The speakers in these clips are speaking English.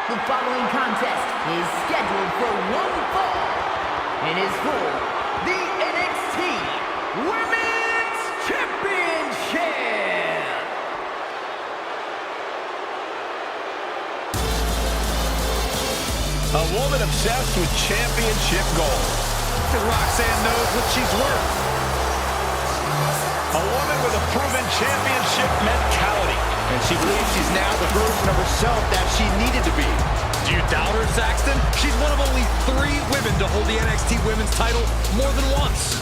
The following contest is scheduled for one fall and is for the NXT Women's Championship. A woman obsessed with championship goals. Roxanne knows what she's worth. A woman with a proven championship mentality. And she believes she's now the version of herself that she needed to be. Do you doubt her, Saxton? She's one of only 3 women to hold the NXT Women's title more than once.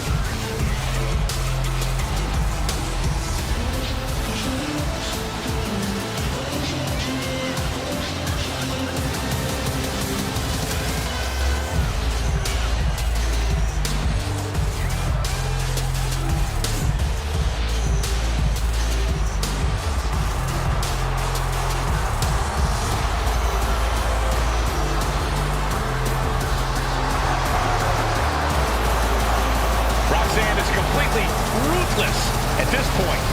Ruthless at this point.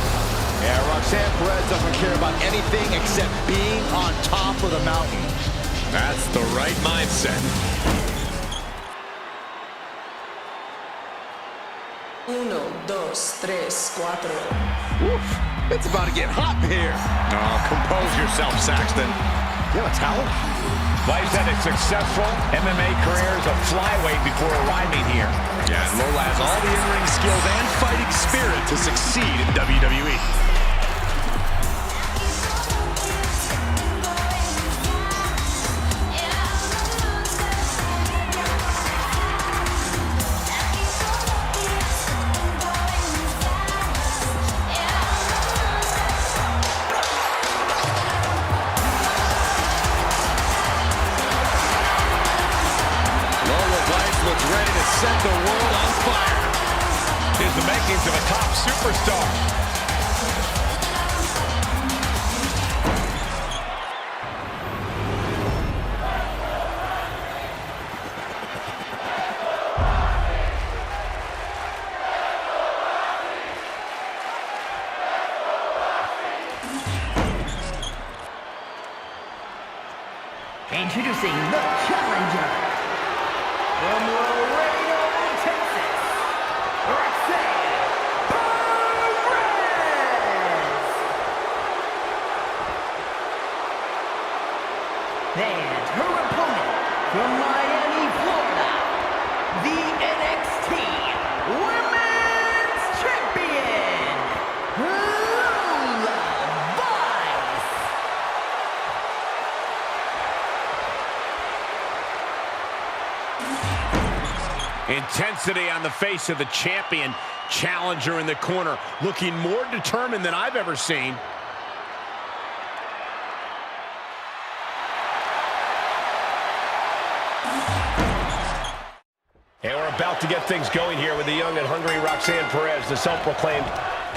Yeah, Roxanne Perez doesn't care about anything except being on top of the mountain. That's the right mindset. 1, 2, 3, 4. Oof, it's about to get hot in here. Oh, compose yourself, Saxton. You have a towel? Vice had a successful MMA career as a flyweight before arriving here. Yeah, and Lola has all the in-ring skills and fighting spirit to succeed in WWE. Ready to set the world on fire. Here's the makings of a top superstar. Introducing the challenger. From Laredo, Texas, Roxanne Perez. And her opponent from Miami, Florida, the NXT Women's Champion, Lola. Intensity on the face of the champion. Challenger in the corner, looking more determined than I've ever seen. And we're about to get things going here with the young and hungry Roxanne Perez, the self-proclaimed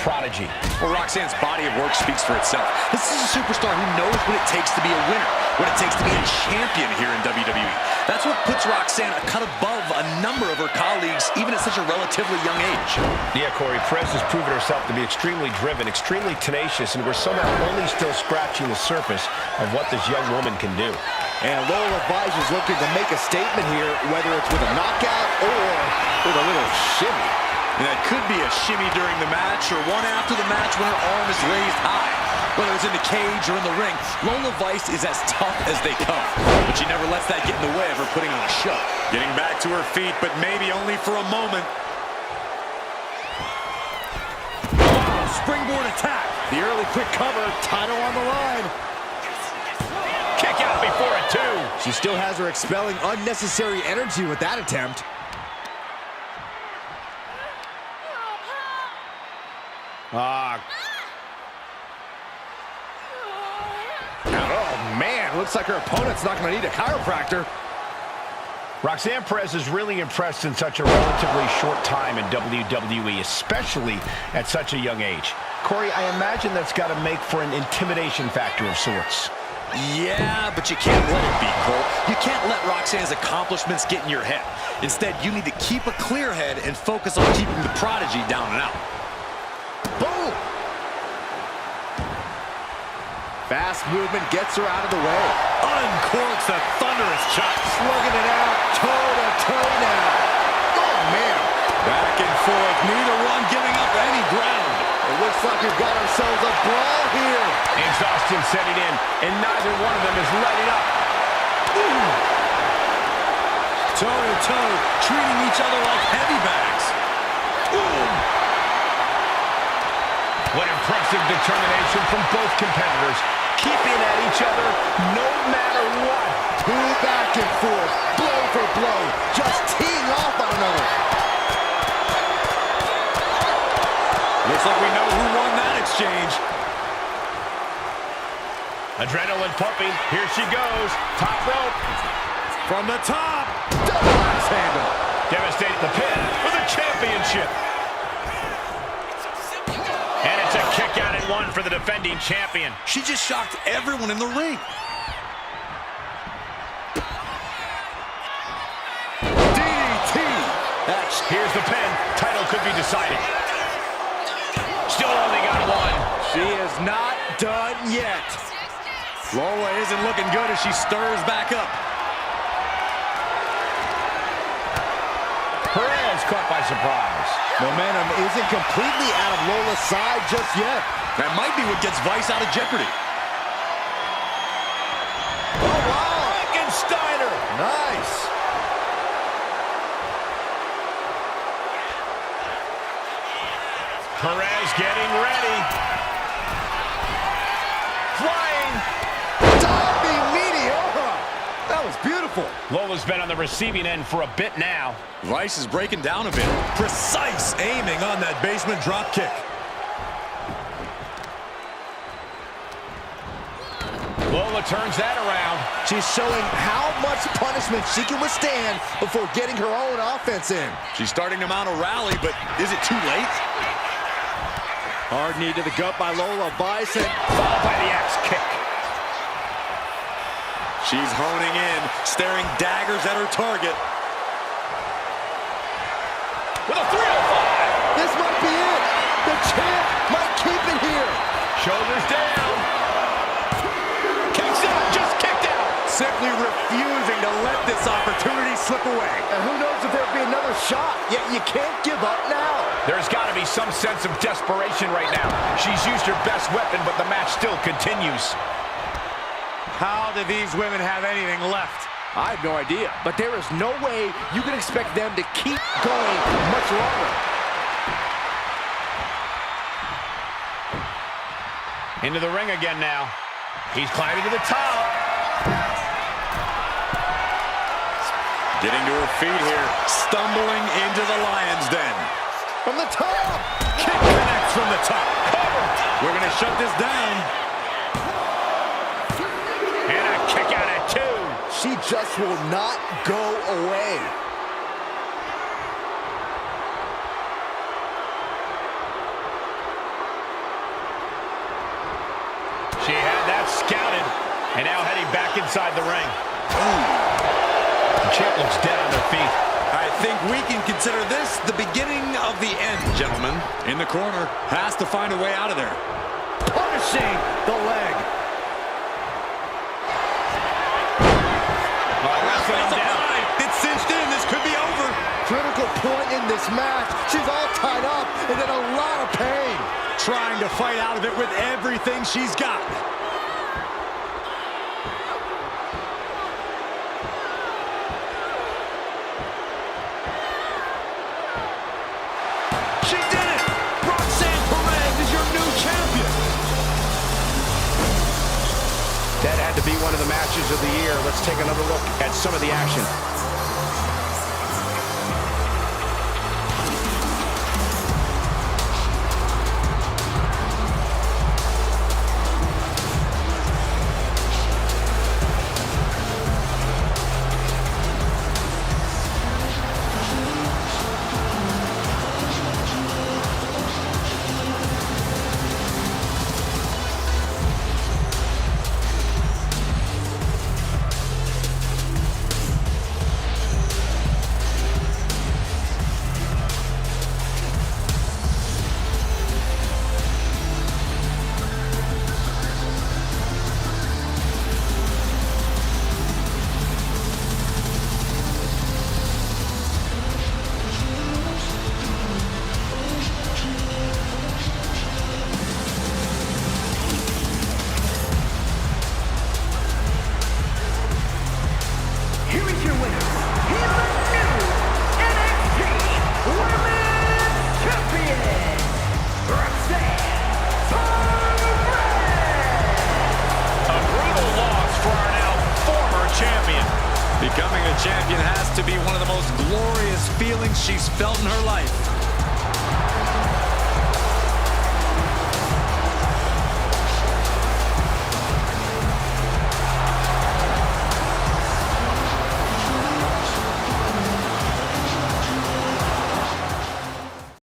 prodigy. Well, Roxanne's body of work speaks for itself. This is a superstar who knows what it takes to be a winner, what it takes to be a champion here in WWE. That's what puts Roxanne a cut above a number of her colleagues, even at such a relatively young age. Yeah, Corey, Perez has proven herself to be extremely driven, extremely tenacious, and we're somehow only still scratching the surface of what this young woman can do. And Lola is looking to make a statement here, whether it's with a knockout or with a little shimmy. And that could be a shimmy during the match or one after the match when her arm is raised high. Whether it's in the cage or in the ring, Lola Vice is as tough as they come. But she never lets that get in the way of her putting on a show. Getting back to her feet, but maybe only for a moment. Wow, springboard attack. The early quick cover, title on the line. Kick out before a 2. She still has her expelling unnecessary energy with that attempt. Oh, man, looks like her opponent's not going to need a chiropractor. Roxanne Perez has really impressed in such a relatively short time in WWE, especially at such a young age. Corey, I imagine that's got to make for an intimidation factor of sorts. Yeah, but you can't let it be, Cole. You can't let Roxanne's accomplishments get in your head. Instead, you need to keep a clear head and focus on keeping the prodigy down and out. Boom! Fast movement gets her out of the way. Uncorks a thunderous chop. Slugging it out, toe-to-toe now. Oh, man. Back and forth, neither one giving up any ground. It looks like we've got ourselves a brawl here. Exhaustion setting in, and neither one of them is letting up. Toe-to-toe, treating each other like heavy bags. What impressive determination from both competitors, keeping at each other no matter what. Two back and forth, blow for blow, just teeing off on another. Looks like we know who won that exchange. Adrenaline pumping. Here she goes. Top rope. From the top. Double axe handle. Devastating the pin for the championship. And it's a kick out at one for the defending champion. She just shocked everyone in the ring. DDT. Here's the pin. Title could be decided. Still only got one. She is not done yet. Lola isn't looking good as she stirs back up. Perez caught by surprise. Momentum isn't completely out of Lola's side just yet. That might be what gets Vice out of jeopardy. Oh, wow. Frankensteiner. Nice. Perez getting ready. Flying. Diving meteora. That was beautiful. Lola's been on the receiving end for a bit now. Vice is breaking down a bit. Precise aiming on that basement drop kick. Lola turns that around. She's showing how much punishment she can withstand before getting her own offense in. She's starting to mount a rally, but is it too late? Hard knee to the gut by Lola. Bison. Followed by the axe kick. She's honing in, staring daggers at her target. With a 305. This might be it. The champ might keep it here. Shoulders down. Kicks out. Just kicked out. Simply refusing to let this opportunity slip away. And who knows if there'll be another shot, yet you can't give up now. There's got to be some sense of desperation right now. She's used her best weapon, but the match still continues. How do these women have anything left? I have no idea, but there is no way you can expect them to keep going much longer. Into the ring again now. He's climbing to the top. Getting to her feet here, stumbling into the lion's den. From the top. Kick connects from the top. Cover. We're going to shut this down. And a kick out at two. She just will not go away. She had that scouted. And now heading back inside the ring. The champ looks dead on their feet. I think we can consider this the beginning of the end, gentlemen. In the corner, has to find a way out of there. Punishing the leg. Wrestling him down. It's cinched in. This could be over. Critical point in this match. She's all tied up and in a lot of pain. Trying to fight out of it with everything she's got. She did it! Roxanne Perez is your new champion! That had to be one of the matches of the year. Let's take another look at some of the action. champion has to be one of the most glorious feelings she's felt in her life.